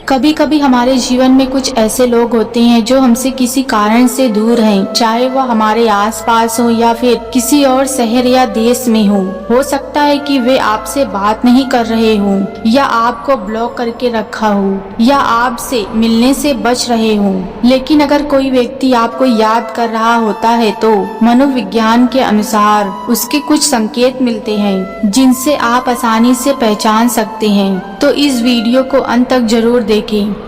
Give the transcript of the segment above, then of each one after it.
कभी कभी हमारे जीवन में कुछ ऐसे लोग होते हैं जो हमसे किसी कारण से दूर हैं, चाहे वह हमारे आसपास हो या फिर किसी और शहर या देश में हो सकता है कि वे आपसे बात नहीं कर रहे हों या आपको ब्लॉक करके रखा हो या आपसे मिलने से बच रहे हों। लेकिन अगर कोई व्यक्ति आपको याद कर रहा होता है तो मनोविज्ञान के अनुसार उसके कुछ संकेत मिलते हैं जिनसे आप आसानी से पहचान सकते हैं। तो इस वीडियो को अंत तक जरूर देखें।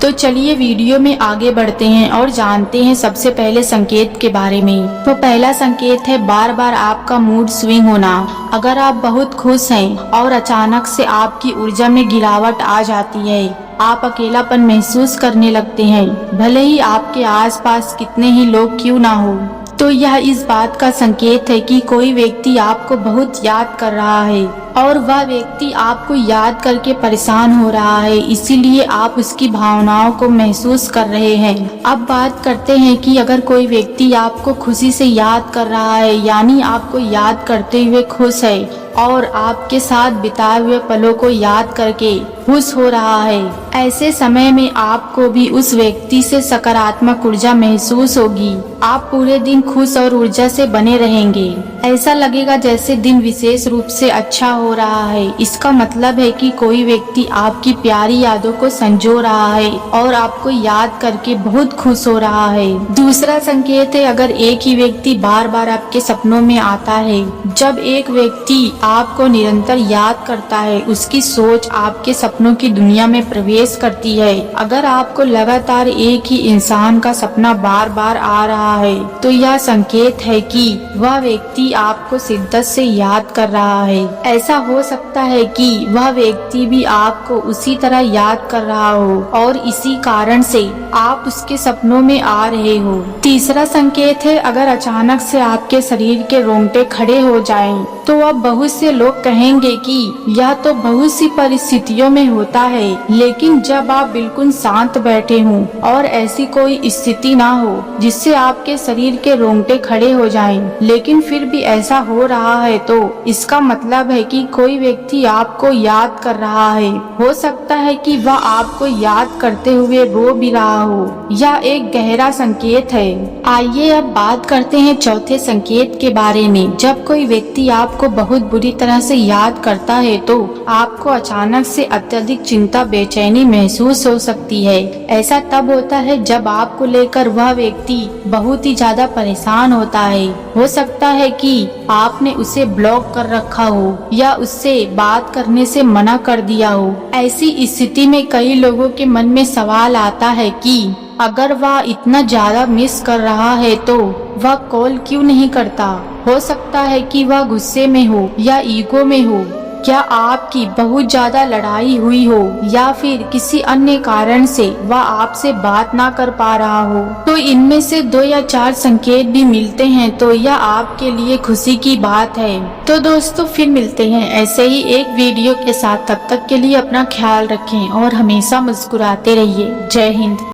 तो चलिए वीडियो में आगे बढ़ते हैं और जानते हैं सबसे पहले संकेत के बारे में। तो पहला संकेत है बार बार आपका मूड स्विंग होना। अगर आप बहुत खुश हैं और अचानक से आपकी ऊर्जा में गिरावट आ जाती है, आप अकेलापन महसूस करने लगते हैं, भले ही आपके आसपास कितने ही लोग क्यों ना हो। तो यह इस बात का संकेत है कि कोई व्यक्ति आपको बहुत याद कर रहा है और वह व्यक्ति आपको याद करके परेशान हो रहा है, इसीलिए आप उसकी भावनाओं को महसूस कर रहे हैं। अब बात करते हैं कि अगर कोई व्यक्ति आपको खुशी से याद कर रहा है, यानी आपको याद करते हुए खुश है और आपके साथ बिताए हुए पलों को याद करके खुश हो रहा है, ऐसे समय में आपको भी उस व्यक्ति से सकारात्मक ऊर्जा महसूस होगी। आप पूरे दिन खुश और ऊर्जा से बने रहेंगे। ऐसा लगेगा जैसे दिन विशेष रूप से अच्छा हो रहा है। इसका मतलब है कि कोई व्यक्ति आपकी प्यारी यादों को संजो रहा है और आपको याद करके बहुत खुश हो रहा है। दूसरा संकेत है अगर एक ही व्यक्ति बार बार आपके सपनों में आता है। जब एक व्यक्ति आपको निरंतर याद करता है, उसकी सोच आपके सपनों की दुनिया में प्रवेश करती है। अगर आपको लगातार एक ही इंसान का सपना बार बार आ रहा है तो यह संकेत है कि वह व्यक्ति आपको शिद्दत से याद कर रहा है। ऐसा हो सकता है कि वह व्यक्ति भी आपको उसी तरह याद कर रहा हो और इसी कारण से आप उसके सपनों में आ रहे हो। तीसरा संकेत है अगर अचानक से आपके शरीर के रोंगटे खड़े हो जाएं, तो अब बहुत से लोग कहेंगे कि यह तो बहुत सी परिस्थितियों में होता है, लेकिन जब आप बिल्कुल शांत बैठे हों और ऐसी कोई स्थिति ना हो जिससे आपके शरीर के रोंगटे खड़े हो जाएं, लेकिन फिर भी ऐसा हो रहा है, तो इसका मतलब है कि कोई व्यक्ति आपको याद कर रहा है। हो सकता है कि वह आपको याद करते हुए रो भी रहा हो। यह एक गहरा संकेत है। आइए अब बात करते हैं चौथे संकेत के बारे में। जब कोई व्यक्ति आपको बहुत बुरी तरह से याद करता है तो आपको अचानक से अत्यधिक चिंता, बेचैनी महसूस हो सकती है। ऐसा तब होता है जब आपको लेकर वह व्यक्ति बहुत ही ज्यादा परेशान होता है। हो सकता है कि आपने उसे ब्लॉक कर रखा हो या उससे बात करने से मना कर दिया हो। ऐसी स्थिति में कई लोगों के मन में सवाल आता है कि अगर वह इतना ज्यादा मिस कर रहा है तो वह कॉल क्यों नहीं करता। हो सकता है कि वह गुस्से में हो या ईगो में हो, क्या आपकी बहुत ज्यादा लड़ाई हुई हो या फिर किसी अन्य कारण से वह आपसे बात ना कर पा रहा हो। तो इनमें से 2 या 4 संकेत भी मिलते हैं तो यह आपके लिए खुशी की बात है। तो दोस्तों फिर मिलते हैं ऐसे ही एक वीडियो के साथ। तब तक के लिए अपना ख्याल रखें और हमेशा मुस्कुराते रहिए। जय हिंद।